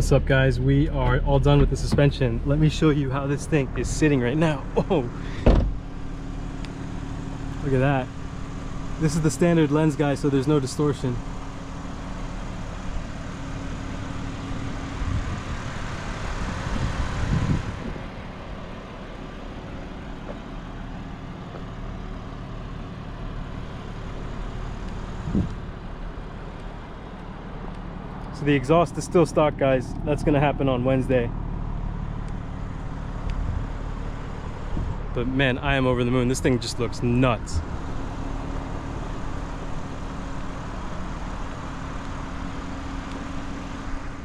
What's up, guys? We are all done with the suspension. Let me show you how this thing is sitting right now. Oh, look at that. This is the standard lens, guys, so there's no distortion. So the exhaust is still stock, guys. That's gonna happen on Wednesday. But man, I am over the moon. This thing just looks nuts.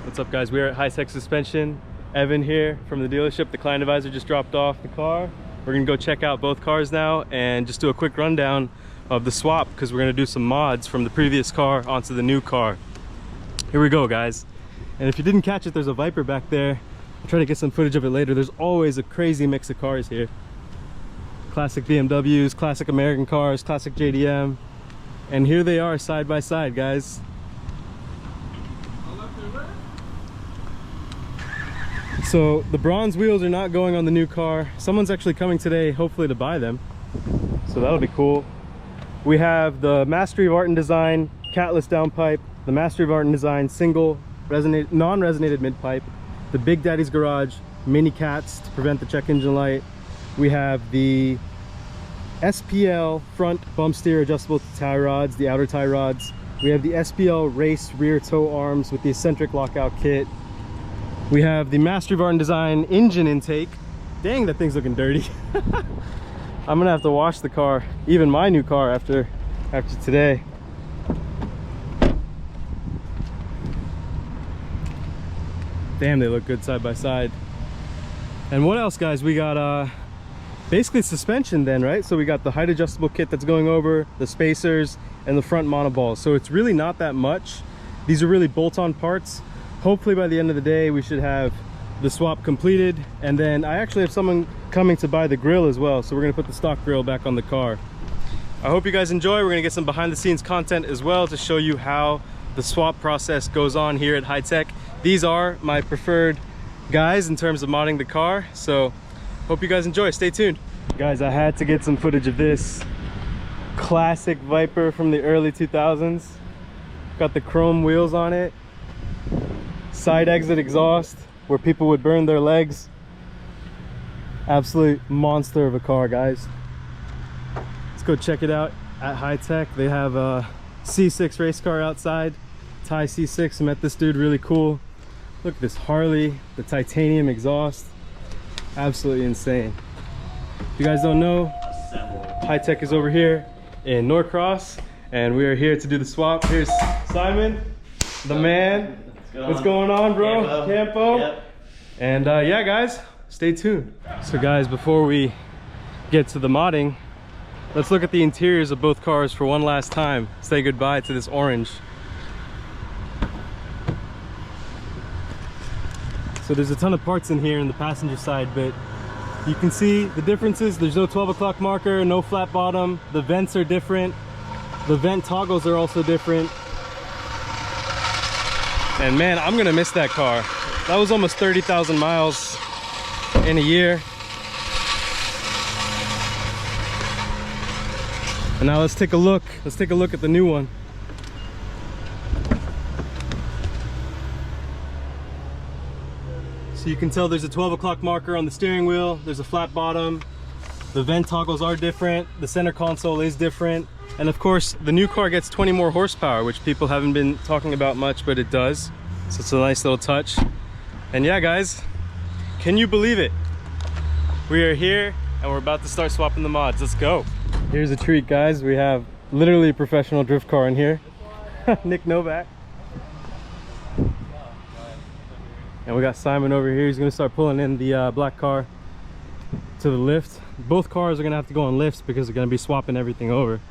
What's up, guys? We are at Hightech Suspension. Evan here from the dealership. The client advisor just dropped off the car. We're gonna go check out both cars now and just do a quick rundown of the swap, because we're gonna do some mods from the previous car onto the new car. Here we go, guys. And if you didn't catch it, there's a Viper back there. I'll try to get some footage of it later. There's always a crazy mix of cars here. Classic BMWs, classic American cars, classic JDM. And here they are side by side, guys. So the bronze wheels are not going on the new car. Someone's actually coming today, hopefully to buy them. So that'll be cool. We have the Mastery of Art and Design catless downpipe, the Mastery of Art and Design single non-resonated mid-pipe, the Big Daddy's Garage mini cats to prevent the check engine light. We have the SPL front bump steer adjustable tie rods, the outer tie rods. We have the SPL race rear toe arms with the eccentric lockout kit. We have the Mastery of Art and Design engine intake. Dang, that thing's looking dirty. I'm gonna have to wash the car, even my new car, after today. Damn, they look good side by side. And what else, guys? We got basically suspension then, right? So we got the height adjustable kit that's going over, the spacers, and the front monoballs. So it's really not that much. These are really bolt-on parts. Hopefully by the end of the day we should have the swap completed, and then I actually have someone coming to buy the grill as well, so we're gonna put the stock grill back on the car. I hope you guys enjoy. We're gonna get some behind the scenes content as well to show you how the swap process goes on here at Hightech. These are my preferred guys in terms of modding the car, so hope you guys enjoy. Stay tuned. Guys, I had to get some footage of this classic Viper from the early 2000s. Got the chrome wheels on it, side exit exhaust where people would burn their legs. Absolute monster of a car, guys. Let's go check it out at Hightech. They have a C6 race car outside, Thai C6. I met this dude, really cool. Look at this Harley, the titanium exhaust. Absolutely insane. If you guys don't know, Hightech is over here in Norcross, and we are here to do the swap. Here's Simon, the man. What's going on, bro? Campo. Yep. And yeah, guys, stay tuned. So guys, before we get to the modding, let's look at the interiors of both cars for one last time. Say goodbye to this orange. So there's a ton of parts in here in the passenger side, but you can see the differences. There's no 12 o'clock marker, no flat bottom. The vents are different. The vent toggles are also different. And man, I'm gonna miss that car. That was almost 30,000 miles in a year. And now let's take a look. Let's take a look at the new one. So you can tell there's a 12 o'clock marker on the steering wheel. There's a flat bottom. The vent toggles are different. The center console is different. And of course, the new car gets 20 more horsepower, which people haven't been talking about much, but it does. So it's a nice little touch. And yeah, guys, can you believe it? We are here and we're about to start swapping the mods. Let's go. Here's a treat, guys. We have literally a professional drift car in here. Nick Novak. And we got Simon over here. He's gonna start pulling in the black car to the lift. Both cars are gonna have to go on lifts because they're gonna be swapping everything over.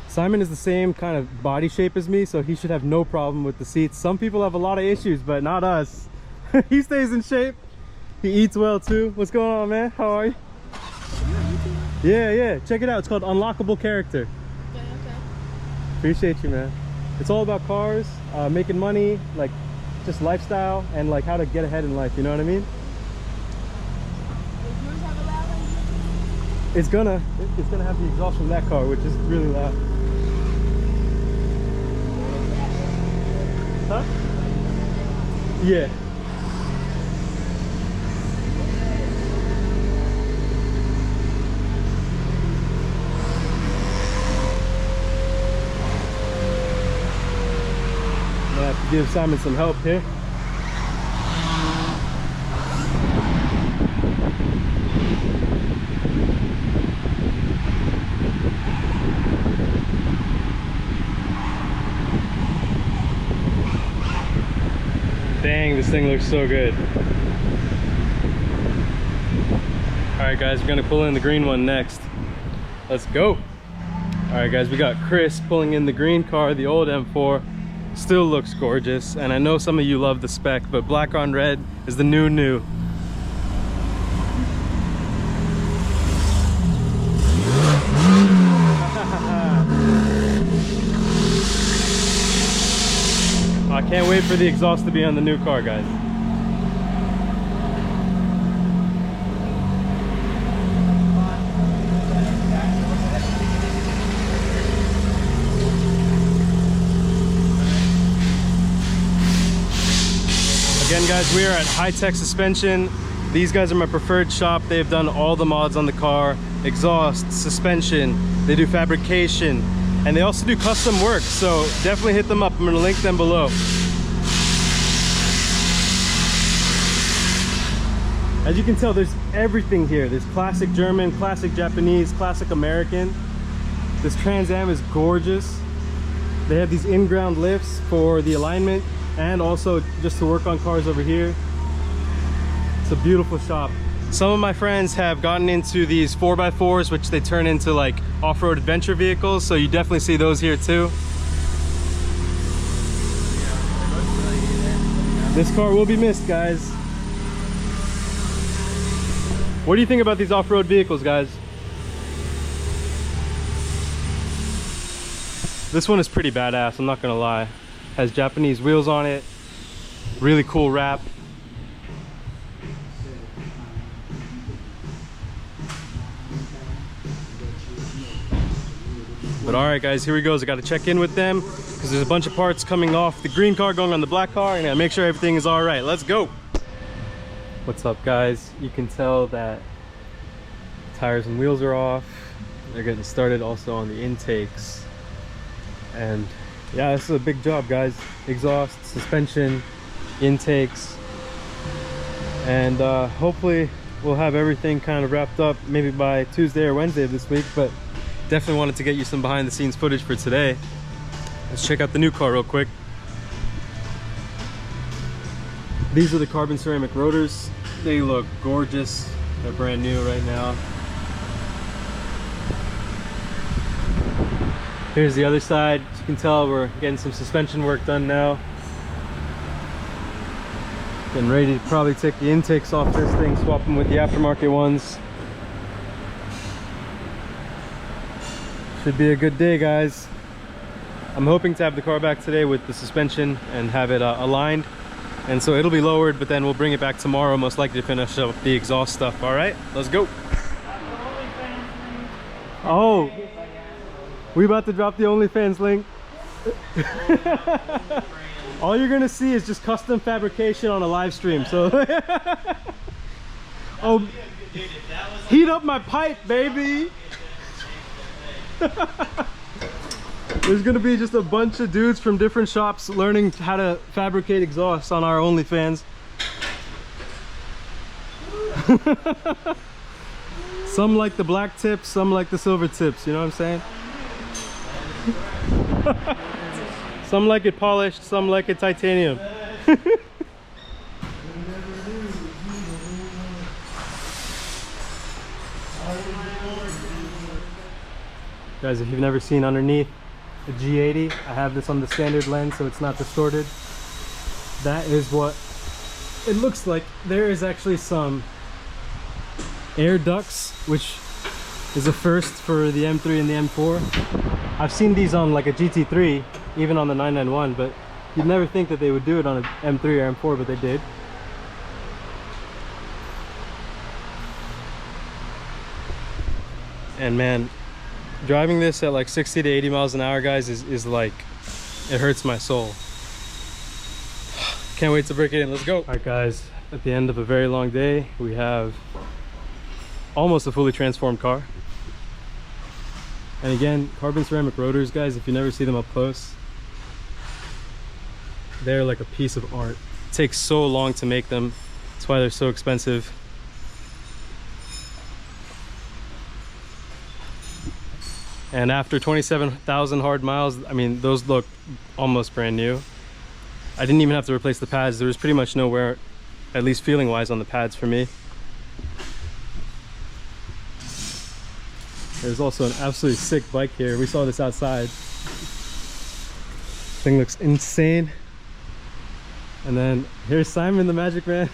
Simon is the same kind of body shape as me, so he should have no problem with the seats. Some people have a lot of issues, but not us. He stays in shape. He eats well too. What's going on, man? How are you? Yeah. Check it out. It's called Unlockable Character. Okay. Appreciate you, man. It's all about cars, making money, like just lifestyle, and like how to get ahead in life, you know what I mean? Does yours have a loud engine? It's gonna have the exhaust from that car, which is really loud. Huh? Yeah. I'm gonna have to give Simon some help here. Dang, this thing looks so good. Alright guys, we're gonna pull in the green one next. Let's go. Alright guys, we got Chris pulling in the green car, the old M4. Still looks gorgeous, and I know some of you love the spec, but black on red is the new. I can't wait for the exhaust to be on the new car, guys. Again, guys, we are at Hightech Suspension. These guys are my preferred shop. They've done all the mods on the car, exhaust, suspension. They do fabrication, and they also do custom work. So definitely hit them up. I'm gonna link them below. As you can tell, there's everything here. There's classic German, classic Japanese, classic American. This Trans Am is gorgeous. They have these in-ground lifts for the alignment, and also just to work on cars over here. It's a beautiful shop. Some of my friends have gotten into these 4x4s, which they turn into like off-road adventure vehicles, so you definitely see those here too. This car will be missed, guys. What do you think about these off-road vehicles, guys? This one is pretty badass, I'm not gonna lie. Has Japanese wheels on it, really cool wrap. But all right guys, here we go. I gotta check in with them because there's a bunch of parts coming off the green car going on the black car, and I make sure everything is all right. Let's go. What's up, guys? You can tell that tires and wheels are off. They're getting started also on the intakes. And yeah, this is a big job, guys. Exhaust, suspension, intakes, and hopefully we'll have everything kind of wrapped up maybe by Tuesday or Wednesday of this week. But definitely wanted to get you some behind the scenes footage for today. Let's check out the new car real quick. These are the carbon ceramic rotors. They look gorgeous. They're brand new right now. Here's the other side. As you can tell, we're getting some suspension work done now. Getting ready to probably take the intakes off this thing, swap them with the aftermarket ones. Should be a good day, guys. I'm hoping to have the car back today with the suspension and have it aligned. And so it'll be lowered, but then we'll bring it back tomorrow, most likely to finish up the exhaust stuff. All right, let's go. Oh. We about to drop the OnlyFans link. All you're gonna see is just custom fabrication on a live stream. So, oh, heat up my pipe, baby. There's gonna be just a bunch of dudes from different shops learning how to fabricate exhausts on our OnlyFans. Some like the black tips, some like the silver tips. You know what I'm saying? Some like it polished, some like it titanium. Guys, if you've never seen underneath a G80, I have this on the standard lens so it's not distorted. That is what it looks like. There is actually some air ducts, which is a first for the M3 and the M4. I've seen these on like a GT3, even on the 991, but you'd never think that they would do it on an M3 or M4, but they did. And man, driving this at like 60 to 80 miles an hour, guys, is like, it hurts my soul. Can't wait to break it in. Let's go. All right, guys, at the end of a very long day, we have almost a fully transformed car. And again, carbon ceramic rotors, guys, if you never see them up close, they're like a piece of art. It takes so long to make them. That's why they're so expensive. And after 27,000 hard miles, I mean, those look almost brand new. I didn't even have to replace the pads. There was pretty much no wear, at least feeling wise, on the pads for me. There's also an absolutely sick bike here. We saw this outside. Thing looks insane. And then here's Simon, the Magic Man.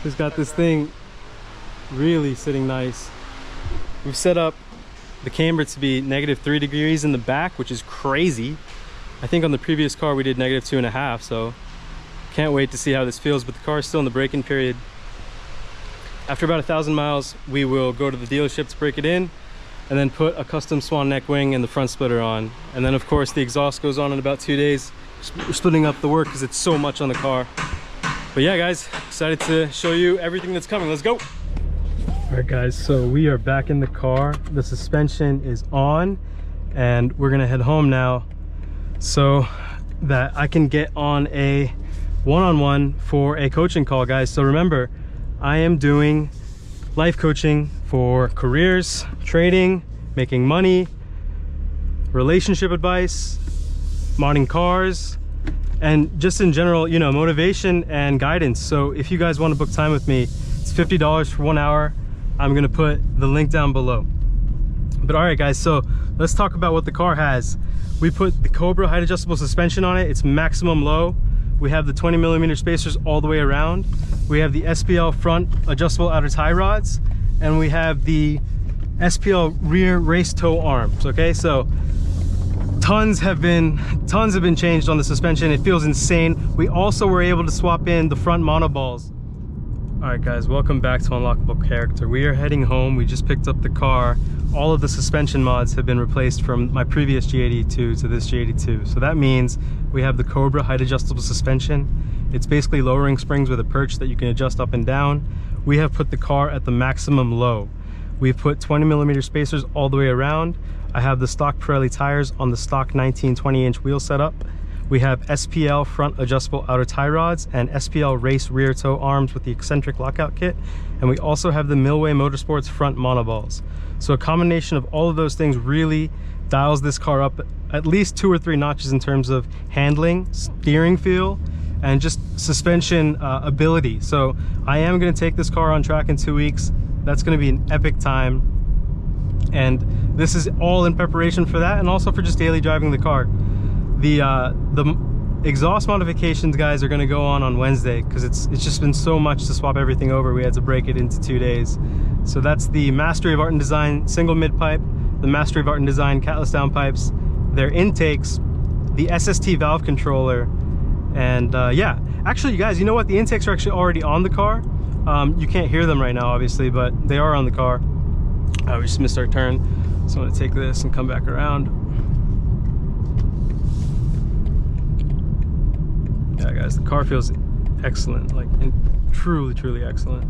Who's got this thing really sitting nice. We've set up the camber to be -3 degrees in the back, which is crazy. I think on the previous car we did -2.5, so can't wait to see how this feels, but the car is still in the break-in period. After about 1,000 miles, we will go to the dealership to break it in and then put a custom swan neck wing and the front splitter on. And then of course the exhaust goes on in about 2 days. We're splitting up the work because it's so much on the car. But yeah, guys, excited to show you everything that's coming. Let's go. All right, guys, so we are back in the car. The suspension is on and we're gonna head home now so that I can get on a one-on-one for a coaching call, guys. So remember, I am doing life coaching for careers, trading, making money, relationship advice, modding cars, and just in general, you know, motivation and guidance. So if you guys want to book time with me, it's $50 for 1 hour. I'm gonna put the link down below. But all right, guys, so let's talk about what the car has. We put the Cobra height adjustable suspension on it. It's maximum low. We have the 20mm spacers all the way around. We have the SPL front adjustable outer tie rods, and we have the SPL rear race toe arms. Okay, so tons have been changed on the suspension. It feels insane. We also were able to swap in the front monoballs. All right, guys, welcome back to Unlockable Character. We are heading home. We just picked up the car. All of the suspension mods have been replaced from my previous G82 to this G82. So that means we have the Cobra height adjustable suspension. It's basically lowering springs with a perch that you can adjust up and down. We have put the car at the maximum low. We've put 20mm spacers all the way around. I have the stock Pirelli tires on the stock 19 20-inch wheel setup. We have SPL front adjustable outer tie rods and SPL race rear toe arms with the eccentric lockout kit. And we also have the Milway Motorsports front monoballs. So a combination of all of those things really dials this car up at least 2 or 3 notches in terms of handling, steering feel, and just suspension ability. So I am going to take this car on track in 2 weeks. That's going to be an epic time. And this is all in preparation for that, and also for just daily driving the car. The exhaust modifications, guys, are going to go on Wednesday because it's just been so much to swap everything over. We had to break it into 2 days. So that's the Mastery of Art and Design single mid pipe, the Mastery of Art and Design catless downpipes, their intakes, the SST valve controller, and yeah, actually, you guys, you know what? The intakes are actually already on the car. You can't hear them right now, obviously, but they are on the car. We just missed our turn, so I'm gonna take this and come back around. Yeah, guys, the car feels excellent, like truly, truly excellent.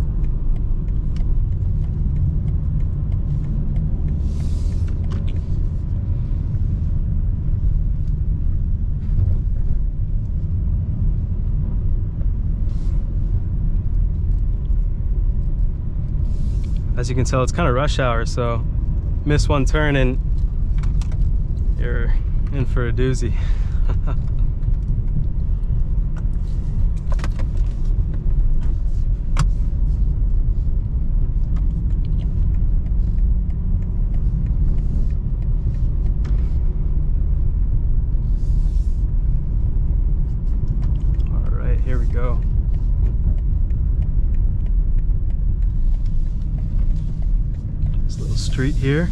As you can tell, it's kind of rush hour, so miss one turn and you're in for a doozy. All right, here we go. This little street here.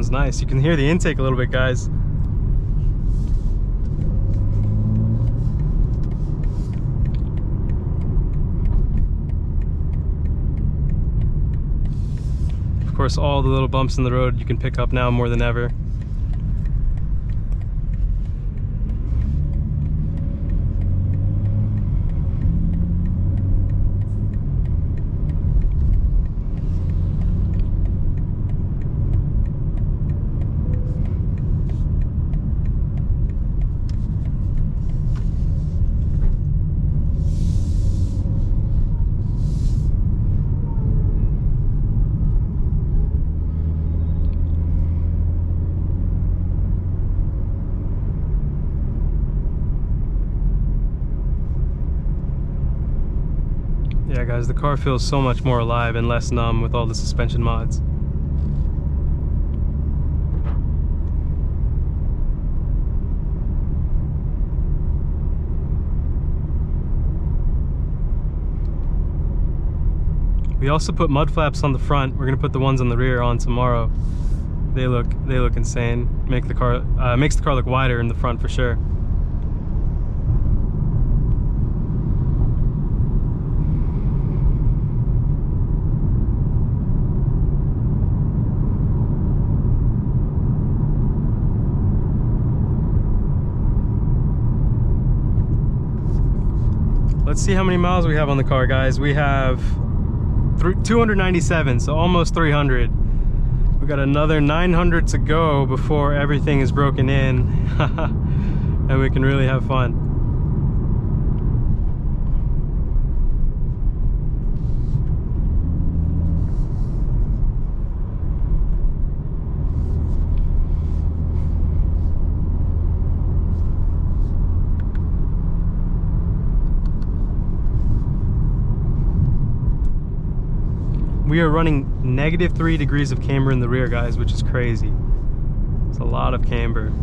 sounds nice. You can hear the intake a little bit, guys. Of course, all the little bumps in the road you can pick up now more than ever. Yeah, guys, the car feels so much more alive and less numb with all the suspension mods. We also put mud flaps on the front. We're gonna put the ones on the rear on tomorrow. They look insane. Makes the car look wider in the front for sure. Let's see how many miles we have on the car, guys. We have 297, so almost 300. We got another 900 to go before everything is broken in and we can really have fun. We are running -3 degrees of camber in the rear, guys, which is crazy. It's a lot of camber.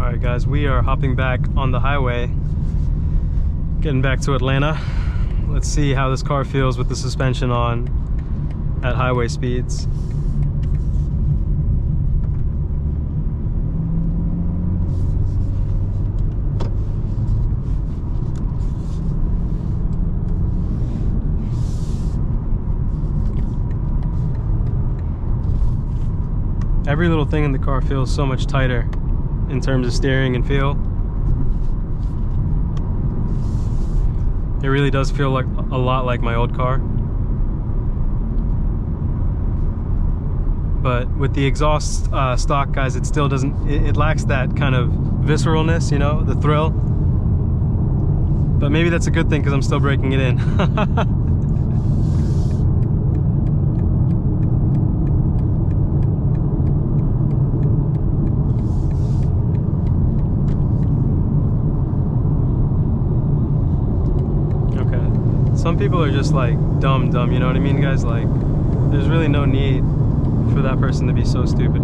Alright guys, we are hopping back on the highway, getting back to Atlanta. Let's see how this car feels with the suspension on at highway speeds. Every little thing in the car feels so much tighter in terms of steering and feel. It really does feel like a lot like my old car. But with the exhaust stock, guys, it still doesn't, it lacks that kind of visceralness, you know, the thrill. But maybe that's a good thing because I'm still breaking it in. Some people are just like dumb, you know what I mean, guys? Like, there's really no need for that person to be so stupid.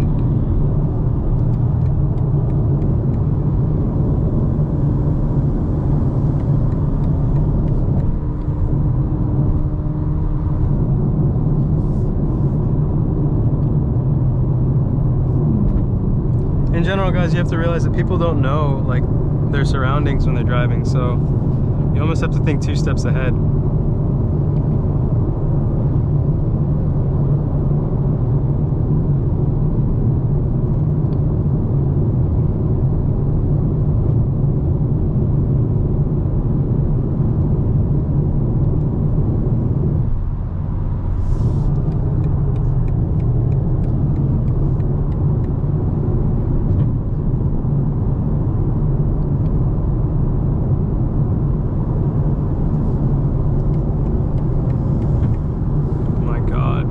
In general, guys, you have to realize that people don't know like their surroundings when they're driving, so you almost have to think 2 steps ahead.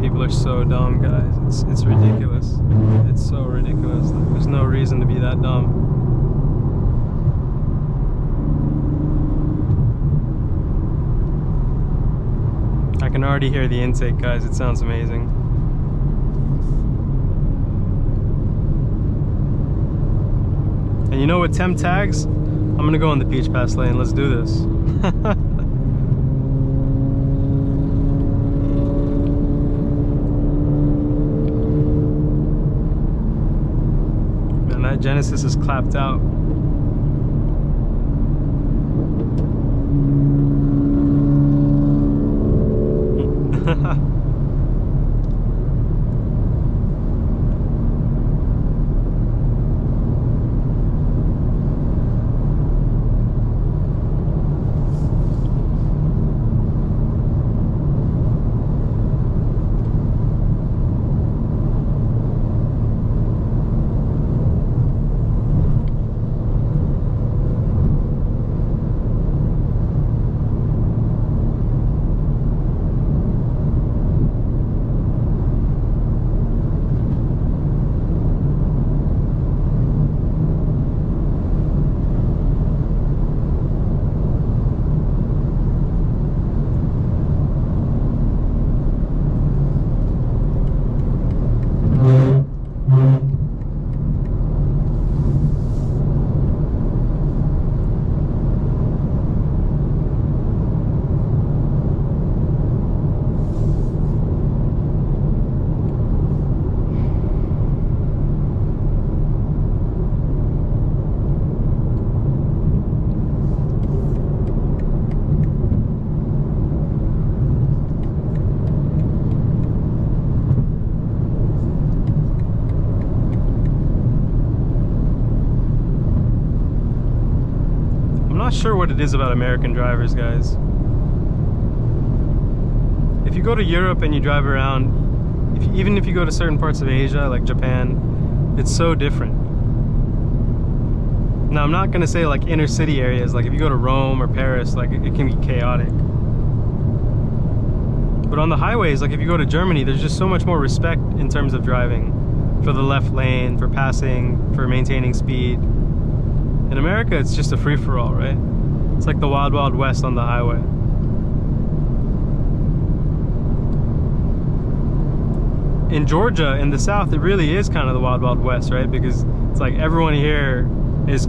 People are so dumb, guys. It's ridiculous. It's so ridiculous. Like, there's no reason to be that dumb. I can already hear the intake, guys. It sounds amazing. And you know what, temp tags? I'm gonna go on the Peach Pass lane. Let's do this. That Genesis is clapped out. I'm not sure what it is about American drivers, guys. If you go to Europe and you drive around, even if you go to certain parts of Asia, like Japan, it's so different. Now, I'm not gonna say like inner city areas, like if you go to Rome or Paris, like it can be chaotic. But on the highways, like if you go to Germany, there's just so much more respect in terms of driving. For the left lane, for passing, for maintaining speed. In America, it's just a free-for-all, right? It's like the wild, wild west on the highway. In Georgia, in the south, it really is kind of the wild, wild west, right? Because it's like everyone here is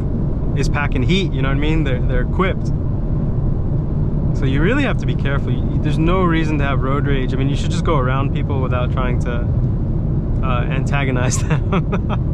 packing heat, you know what I mean? They're equipped. So you really have to be careful. There's no reason to have road rage. I mean, you should just go around people without trying to antagonize them.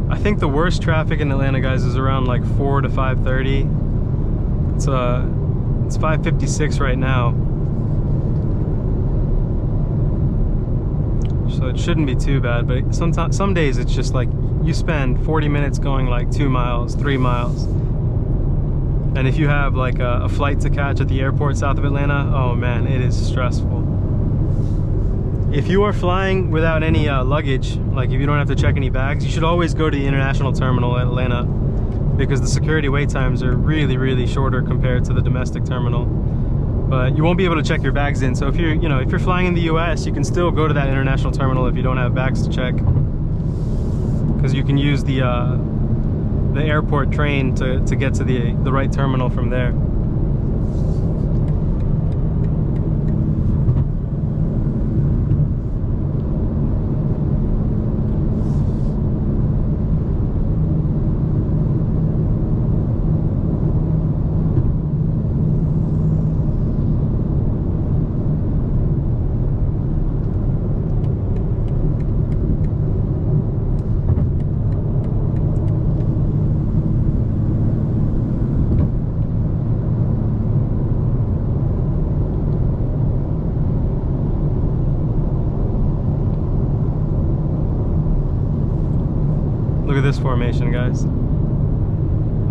I think the worst traffic in Atlanta, guys, is around like 4 to 5:30. It's 5:56 right now, so it shouldn't be too bad. But some days it's just like you spend 40 minutes going like 2 miles, 3 miles, and if you have like a flight to catch at the airport south of Atlanta, oh man, it is stressful. if you are flying without any luggage, like if you don't have to check any bags, you should always go to the international terminal at Atlanta, because the security wait times are really shorter compared to the domestic terminal. But you won't be able to check your bags in. So if you're, you know, if you're flying in the US, you can still go to that international terminal if you don't have bags to check, because you can use the airport train to get to the right terminal from there. Look at this formation, guys.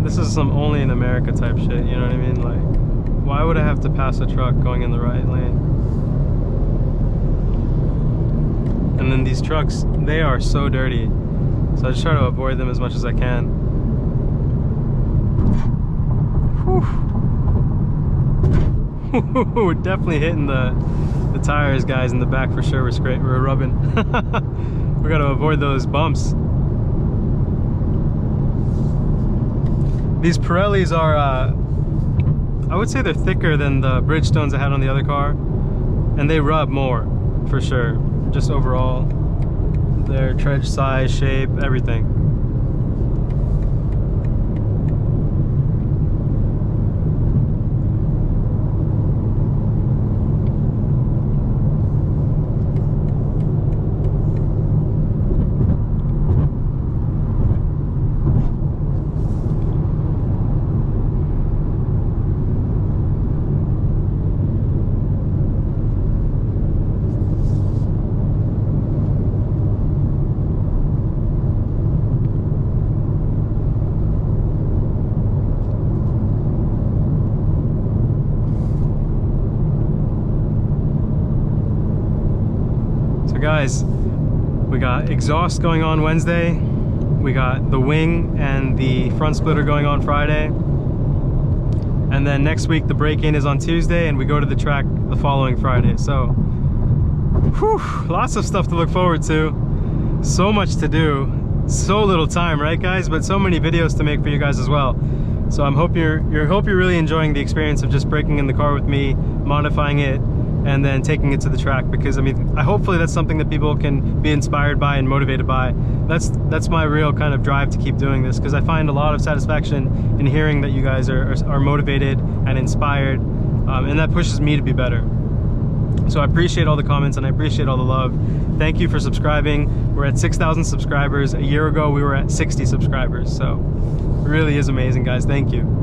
This is some only in America type shit, you know what I mean? Like, why would I have to pass a truck going in the right lane? And then these trucks, they are so dirty. So I just try to avoid them as much as I can. Whew. We're definitely hitting the tires, guys, in the back for sure. We're rubbing. We gotta avoid those bumps. These Pirellis are, I would say they're thicker than the Bridgestones I had on the other car, and they rub more, for sure. Just overall, their tread size, shape, everything. Guys, we got exhaust going on Wednesday, we got the wing and the front splitter going on Friday, and then next week the break-in is on Tuesday, and we go to the track the following Friday. So whew, lots of stuff to look forward to, so much to do, so little time, right guys? But so many videos to make for you guys as well. So I hope you're really enjoying the experience of just breaking in the car with me, modifying it, and then taking it to the track, because I mean, hopefully that's something that people can be inspired by and motivated by. That's my real kind of drive to keep doing this, because I find a lot of satisfaction in hearing that you guys are motivated and inspired, and that pushes me to be better. So I appreciate all the comments and I appreciate all the love. Thank you for subscribing. We're at 6,000 subscribers. A year ago we were at 60 subscribers, so it really is amazing, guys. Thank you.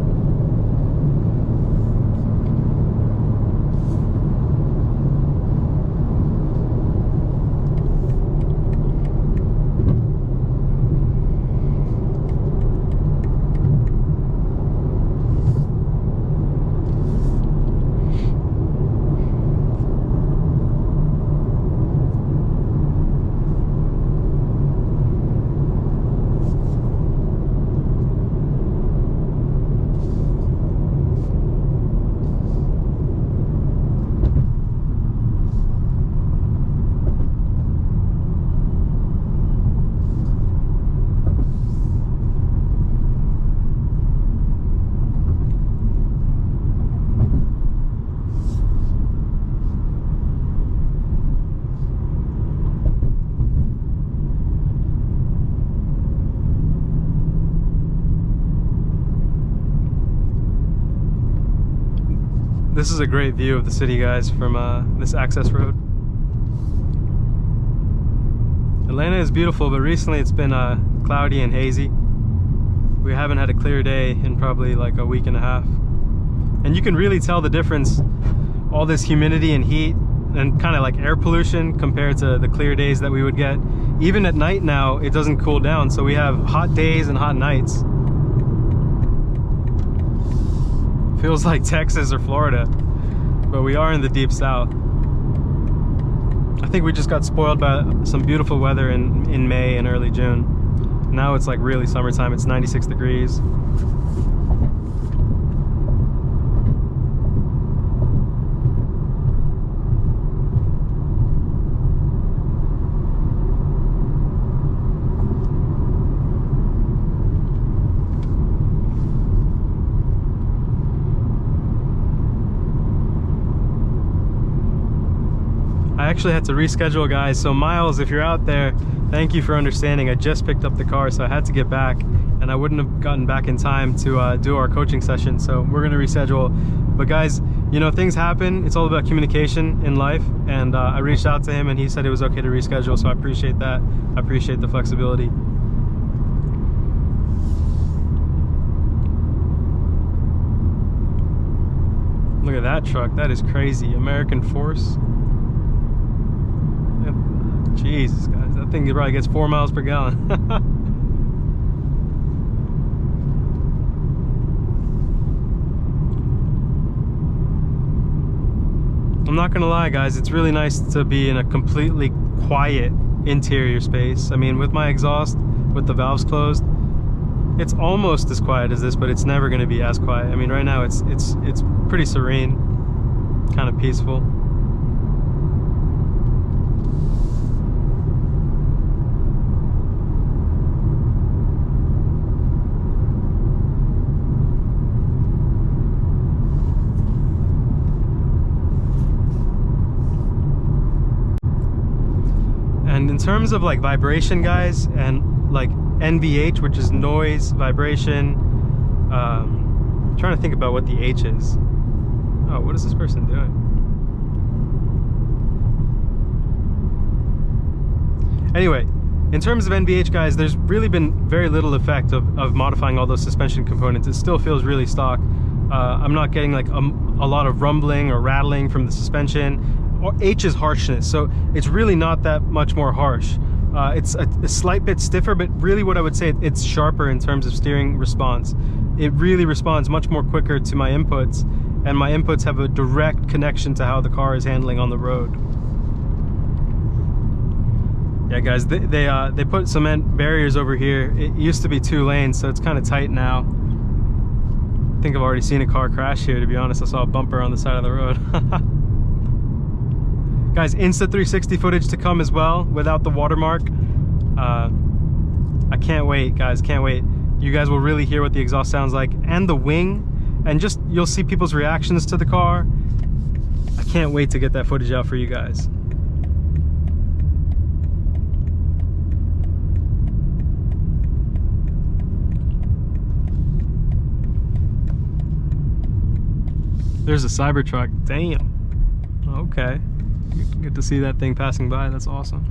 This is a great view of the city, guys, from this access road. Atlanta is beautiful, but recently it's been cloudy and hazy. We haven't had a clear day in probably like a week and a half. And you can really tell the difference, all this humidity and heat and kind of like air pollution compared to the clear days that we would get. Even at night now, it doesn't cool down, so we have hot days and hot nights. Feels like Texas or Florida, but we are in the deep south. I think we just got spoiled by some beautiful weather in May and early June. Now it's like really summertime. It's 96 degrees. I actually had to reschedule, guys, so Miles, if you're out there, thank you for understanding. I just picked up the car, so I had to get back, and I wouldn't have gotten back in time to do our coaching session, so we're gonna reschedule. But guys, you know, things happen. It's all about communication in life, and I reached out to him and he said it was okay to reschedule, so I appreciate that. I appreciate the flexibility. Look at that truck, that is crazy. American Force. Jesus, guys, that thing probably gets 4 miles per gallon. I'm not gonna lie, guys, it's really nice to be in a completely quiet interior space. I mean, with my exhaust, with the valves closed, it's almost as quiet as this, but it's never gonna be as quiet. I mean, right now it's pretty serene, kind of peaceful. And in terms of like vibration, guys, and like NVH, which is noise, vibration, I'm trying to think about what the H is. Oh, what is this person doing? Anyway, in terms of NVH, guys, there's really been very little effect of modifying all those suspension components. It still feels really stock. I'm not getting like a lot of rumbling or rattling from the suspension. Or H's harshness, so it's really not that much more harsh. It's a slight bit stiffer, but really what I would say, it's sharper in terms of steering response. It really responds much more quicker to my inputs, and my inputs have a direct connection to how the car is handling on the road. Yeah, guys, they put cement barriers over here. It used to be 2 lanes, so it's kind of tight now. I think I've already seen a car crash here, to be honest. I saw a bumper on the side of the road. Guys, Insta360 footage to come as well without the watermark. I can't wait, guys, can't wait. You guys will really hear what the exhaust sounds like, and the wing, and just you'll see people's reactions to the car. I can't wait to get that footage out for you guys. There's a Cybertruck, damn. Okay. Good to see that thing passing by, that's awesome.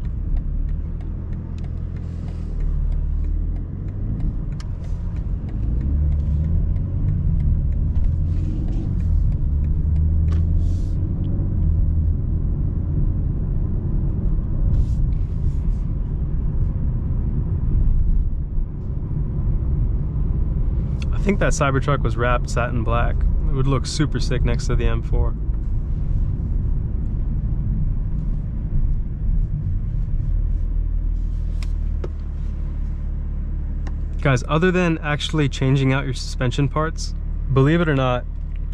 I think that Cybertruck was wrapped satin black. It would look super sick next to the M4. Guys, other than actually changing out your suspension parts, believe it or not,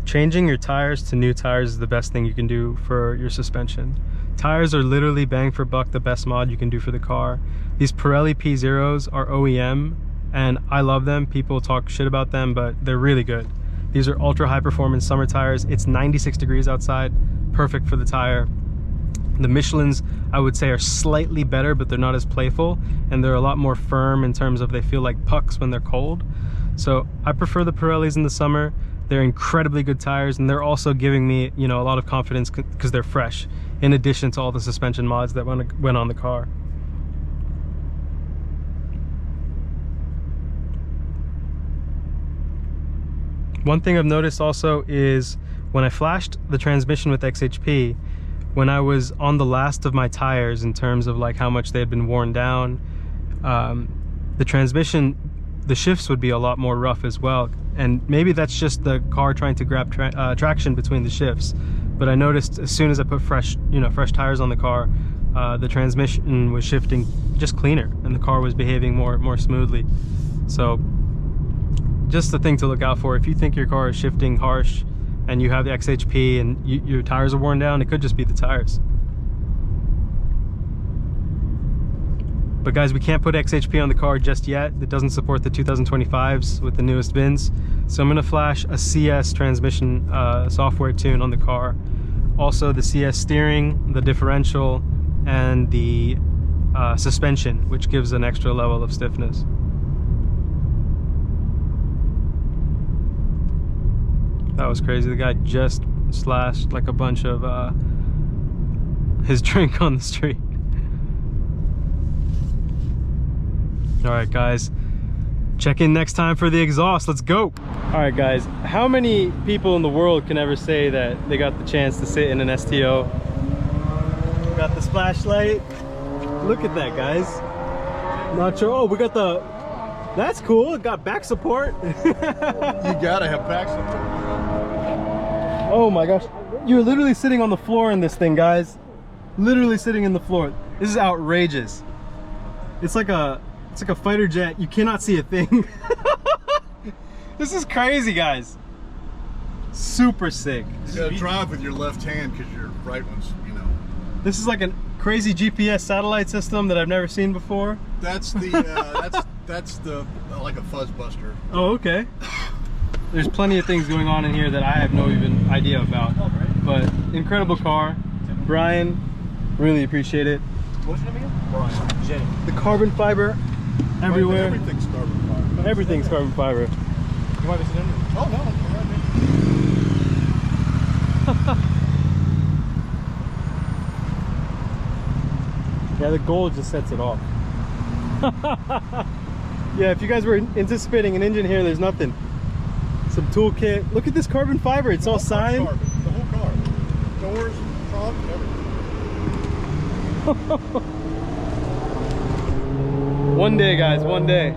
changing your tires to new tires is the best thing you can do for your suspension. Tires are literally bang for buck the best mod you can do for the car. These Pirelli P0s are OEM, and I love them. People talk shit about them, but they're really good. These are ultra high performance summer tires. It's 96 degrees outside, perfect for the tire. The Michelins, I would say, are slightly better, but they're not as playful, and they're a lot more firm in terms of they feel like pucks when they're cold. So I prefer the Pirellis in the summer. They're incredibly good tires, and they're also giving me, you know, a lot of confidence because they're fresh, in addition to all the suspension mods that went on the car. One thing I've noticed also is when I flashed the transmission with XHP, when I was on the last of my tires in terms of like how much they had been worn down, the transmission, the shifts would be a lot more rough as well. And maybe that's just the car trying to grab traction between the shifts. But I noticed as soon as I put fresh tires on the car, the transmission was shifting just cleaner and the car was behaving more smoothly. So just a thing to look out for. If you think your car is shifting harsh and you have the XHP and your tires are worn down, it could just be the tires. But guys, we can't put XHP on the car just yet. It doesn't support the 2025s with the newest bins. So I'm gonna flash a CS transmission software tune on the car. Also the CS steering, the differential, and the suspension, which gives an extra level of stiffness. That was crazy. The guy just slashed like a bunch of his drink on the street. All right, guys, check in next time for the exhaust. Let's go. All right, guys, how many people in the world can ever say that they got the chance to sit in an STO? Got the splash light. Look at that, guys. Not sure. Oh, we got the, that's cool. It got back support. You gotta have back support. Oh my gosh, you're literally sitting on the floor in this thing, guys. Literally sitting in the floor. This is outrageous. It's like a fighter jet. You cannot see a thing. This is crazy, guys. Super sick. You gotta drive with your left hand because your right one's, you know. This is like a crazy GPS satellite system that I've never seen before. That's the that's the like a fuzz buster. Oh, okay. There's plenty of things going on in here that I have no even idea about. But incredible car. Brian, really appreciate it. What's your name again? Brian. Jenny. The carbon fiber everywhere. Everything's carbon fiber. Everything's carbon fiber. You want to sit in? Oh no, Yeah, the gold just sets it off. Yeah, if you guys were anticipating an engine here, there's nothing. Some toolkit. Look at this carbon fiber. It's all signed. carbon. The whole car. Doors, trunk, everything. One day, guys, one day.